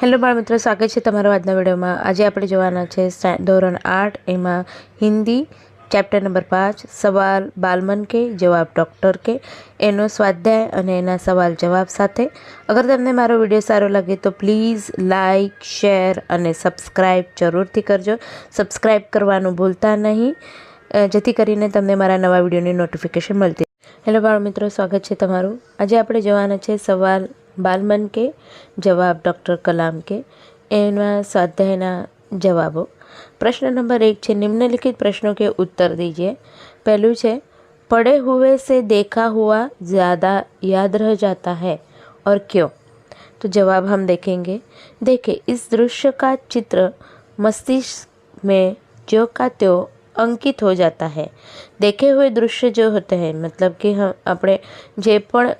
Hello બાળ મિત્રો, સ્વાગત છે તમારો આજના વિડીયોમાં। આજે આપણે જોવાના છે ધોરણ 8 એમાં હિન્દી ચેપ્ટર નંબર 5 સવાલ બાલમન કે જવાબ ડૉક્ટર કે એનો સ્વાધ્યાય અને એના સવાલ જવાબ સાથે। અગર તમને મારો વિડીયો સારો લાગે તો પ્લીઝ લાઇક, શેર અને સબસ્ક્રાઈબ જરૂરથી કરજો। સબસ્ક્રાઈબ કરવાનું ભૂલતા નહીં, જેથી કરીને તમને મારા નવા વિડીયોની નોટિફિકેશન મળતી। હેલો બાળ મિત્રો, સ્વાગત છે તમારું। આજે આપણે જોવાના છે સવાલ बालमन के जवाब डॉक्टर कलाम के एना स्वाध्यायना जवाबों। प्रश्न नंबर 1 है, निम्नलिखित प्रश्नों के उत्तर दीजिए। पहलू है, पढ़े हुए से देखा हुआ ज़्यादा याद रह जाता है और क्यों? तो जवाब हम देखेंगे। देखिए, इस दृश्य का चित्र मस्तिष्क में ज्यों का त्यों अंकित हो जाता है। देखे हुए दृश्य जो होते हैं, मतलब कि हम अपने जे पण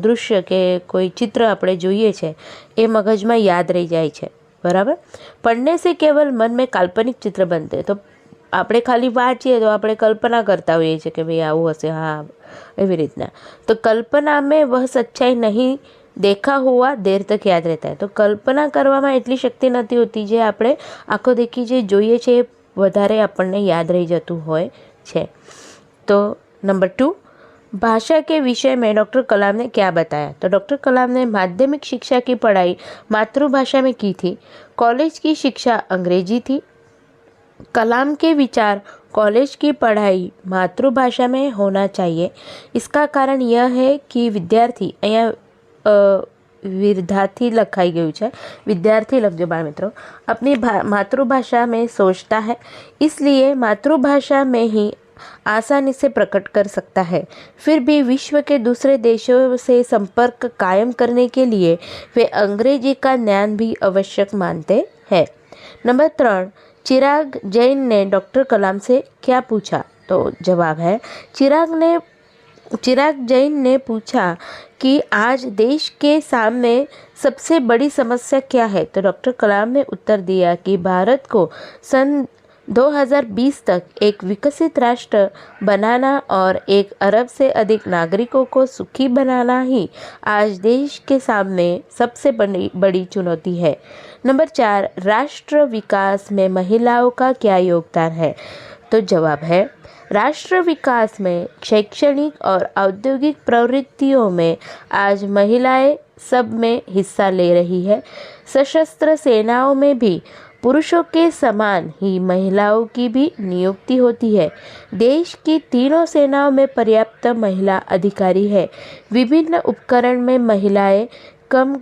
दृश्य के कोई चित्र આપણે જોઈએ છે એ મગજમાં યાદ રહી જાય છે, બરાબર। पढ़ने से केवल मन में काल्पनिक चित्र बनते हैं। तो આપણે ખાલી વાંચીએ તો આપણે કલ્પના કરતા હોઈએ છીએ કે ભાઈ આવું હશે, हाँ એવી રીતના। तो कल्पना में वह सच्चाई नहीं, देखा हुआ देर तक याद रहता है। तो कल्पना કરવામાં એટલી શક્તિ નથી હોતી જે આપણે આંખો દેખી જે જોઈએ છે એ વધારે આપણને યાદ રહી જતું હોય છે। तो नंबर 2, भाषा के विषय में डॉक्टर कलाम ने क्या बताया? तो डॉक्टर कलाम ने माध्यमिक शिक्षा की पढ़ाई मातृभाषा में की थी, कॉलेज की शिक्षा अंग्रेजी थी। कलाम के विचार कॉलेज की पढ़ाई मातृभाषा में होना चाहिए। इसका कारण यह है कि विद्यार्थी અહીંયા विद्यार्थी लखाई गयु है, विद्यार्थी लखजो बाळ मित्रों, अपनी मातृभाषा में सोचता है, इसलिए मातृभाषा में ही आसानी से प्रकट कर सकता है। फिर भी विश्व के दूसरे देशों से संपर्क कायम करने के लिए वे अंग्रेजी का ज्ञान भी आवश्यक मानते हैं। नंबर 3, चिराग जैन ने डॉक्टर कलाम से क्या पूछा? तो जवाब है, चिराग जैन ने पूछा कि आज देश के सामने सबसे बड़ी समस्या क्या है? तो डॉक्टर कलाम ने उत्तर दिया कि भारत को सन 2020 तक एक विकसित राष्ट्र बनाना और 1 अरब से अधिक नागरिकों को सुखी बनाना ही आज देश के सामने सबसे बड़ी चुनौती है। नंबर 4, राष्ट्र विकास में महिलाओं का क्या योगदान है? तो जवाब है, राष्ट्र विकास में शैक्षणिक और औद्योगिक प्रवृत्तियों में आज महिलाएं सब में हिस्सा ले रही है। सशस्त्र सेनाओं में भी पुरुषों के समान ही महिलाओं की भी नियुक्ति होती है। देश की तीनों सेनाओं में पर्याप्त महिला अधिकारी है। विभिन्न उपकरण में महिलाएं काम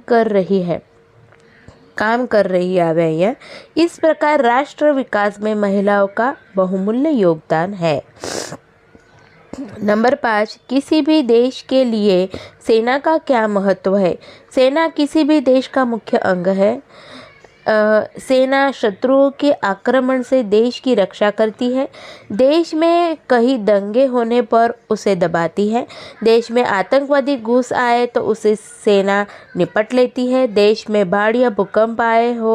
कर रही है। इस प्रकार राष्ट्र विकास में महिलाओं का बहुमूल्य योगदान है। नंबर 5, किसी भी देश के लिए सेना का क्या महत्व है? सेना किसी भी देश का मुख्य अंग है। सेना शत्रुओं के आक्रमण से देश की रक्षा करती है। देश में कहीं दंगे होने पर उसे दबाती है। देश में आतंकवादी घुस आए तो उसे सेना निपट लेती है। देश में बाढ़ या भूकंप आए हो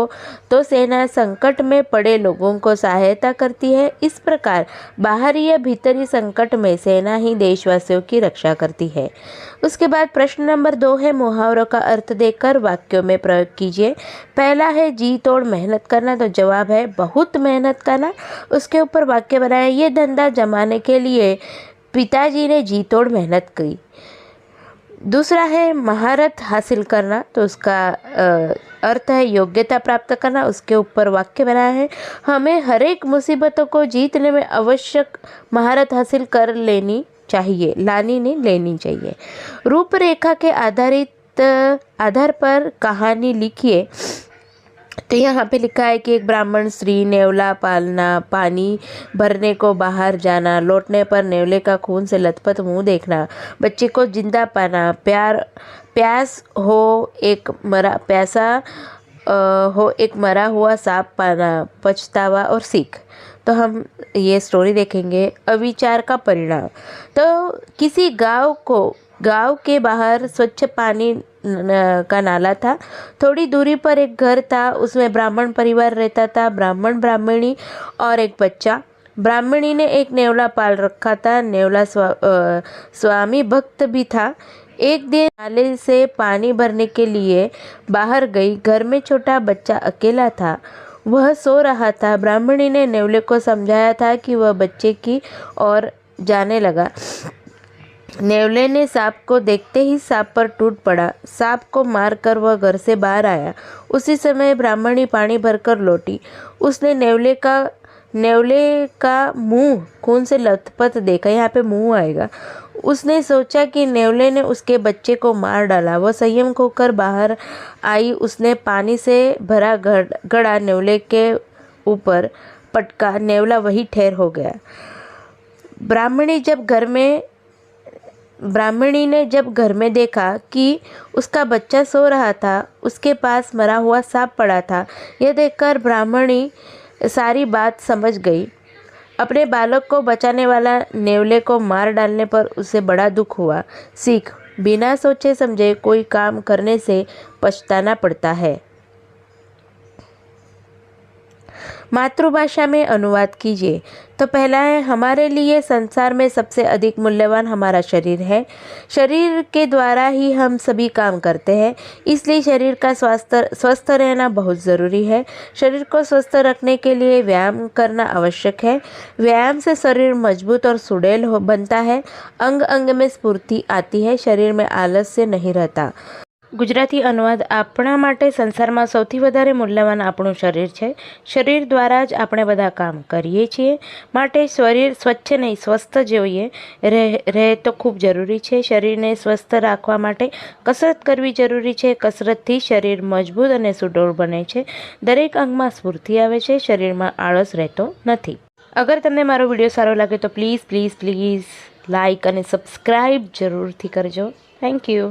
तो सेना संकट में पड़े लोगों को सहायता करती है। इस प्रकार बाहरी या भीतरी संकट में सेना ही देशवासियों की रक्षा करती है। उसके बाद प्रश्न नंबर 2 है, मुहावरों का अर्थ देकर वाक्यों में प्रयोग कीजिए। पहला है, जी तोड़ मेहनत करना। तो जवाब है, बहुत मेहनत करना। उसके ऊपर वाक्य बनाया, ये धंधा जमाने के लिए पिताजी ने जी तोड़ मेहनत की। दूसरा है, महारत हासिल करना। तो उसका अर्थ है योग्यता प्राप्त करना। उसके ऊपर वाक्य बनाया है, हमें हर एक मुसीबतों को जीतने में आवश्यक महारत हासिल कर लेनी चाहिए, लेनी चाहिए। रूपरेखा के आधार पर कहानी लिखिए। तो यहाँ पे लिखा है कि एक ब्राह्मण स्त्री, नेवला पालना, पानी भरने को बाहर जाना, लौटने पर नेवले का खून से लथपथ मुंह देखना, बच्चे को जिंदा पाना, प्यासा हो एक मरा हुआ सांप पाना, पछतावा और सीख। तो हम ये स्टोरी देखेंगे। अविचार का परिणाम। तो किसी गांव के बाहर स्वच्छ पानी का नाला था। थोड़ी दूरी पर एक घर था, उसमें ब्राह्मण परिवार रहता था, ब्राह्मण, ब्राह्मणी और एक बच्चा। ब्राह्मणी ने एक नेवला पाल रखा था। नेवला स्वामी भक्त भी था। एक दिन नाले से पानी भरने के लिए बाहर गई। घर में छोटा बच्चा अकेला था, वह सो रहा था। ब्राह्मणी ने नेवले को समझाया था कि वह बच्चे की ओर जाने लगा। नेवले ने सांप को देखते ही सांप पर टूट पड़ा। सांप को मारकर वह घर से बाहर आया। उसी समय ब्राह्मणी पानी भरकर लौटी। उसने नेवले का मुंह खून से लथपथ देखा। यहाँ पे मुंह आएगा। उसने सोचा कि नेवले ने उसके बच्चे को मार डाला। वह संयम खोकर बाहर आई। उसने पानी से भरा घड़ा नेवले के ऊपर पटका। नेवला वही ठहर हो गया। ब्राह्मणी ने जब घर में देखा कि उसका बच्चा सो रहा था, उसके पास मरा हुआ सांप पड़ा था, यह देखकर ब्राह्मणी सारी बात समझ गई। अपने बालक को बचाने वाला नेवले को मार डालने पर उसे बड़ा दुख हुआ। सीख: बिना सोचे समझे कोई काम करने से पछताना पड़ता है। मातृभाषा में अनुवाद कीजिए। तो पहला है, हमारे लिए संसार में सबसे अधिक मूल्यवान हमारा शरीर है। शरीर के द्वारा ही हम सभी काम करते हैं, इसलिए शरीर का स्वस्थ रहना बहुत ज़रूरी है। शरीर को स्वस्थ रखने के लिए व्यायाम करना आवश्यक है। व्यायाम से शरीर मजबूत और सुडौल बनता है। अंग अंग में स्फूर्ति आती है। शरीर में आलस्य नहीं रहता। ગુજરાતી અનુવાદ: આપણા માટે સંસારમાં સૌથી વધારે મૂલ્યવાન આપણું શરીર છે. શરીર દ્વારા જ આપણે બધા કામ કરીએ છીએ, માટે શરીર સ્વચ્છ નહીં સ્વસ્થ જોઈએ રહે તો ખૂબ જરૂરી છે. શરીરને સ્વસ્થ રાખવા માટે કસરત કરવી જરૂરી છે. કસરતથી શરીર મજબૂત અને સુડોળ બને છે. દરેક અંગમાં સ્ફૂર્તિ આવે છે. શરીરમાં આળસ રહેતો નથી. અગર તમને મારો વિડીયો સારો લાગે તો પ્લીઝ લાઇક અને સબસ્ક્રાઈબ જરૂરથી કરજો. Thank you.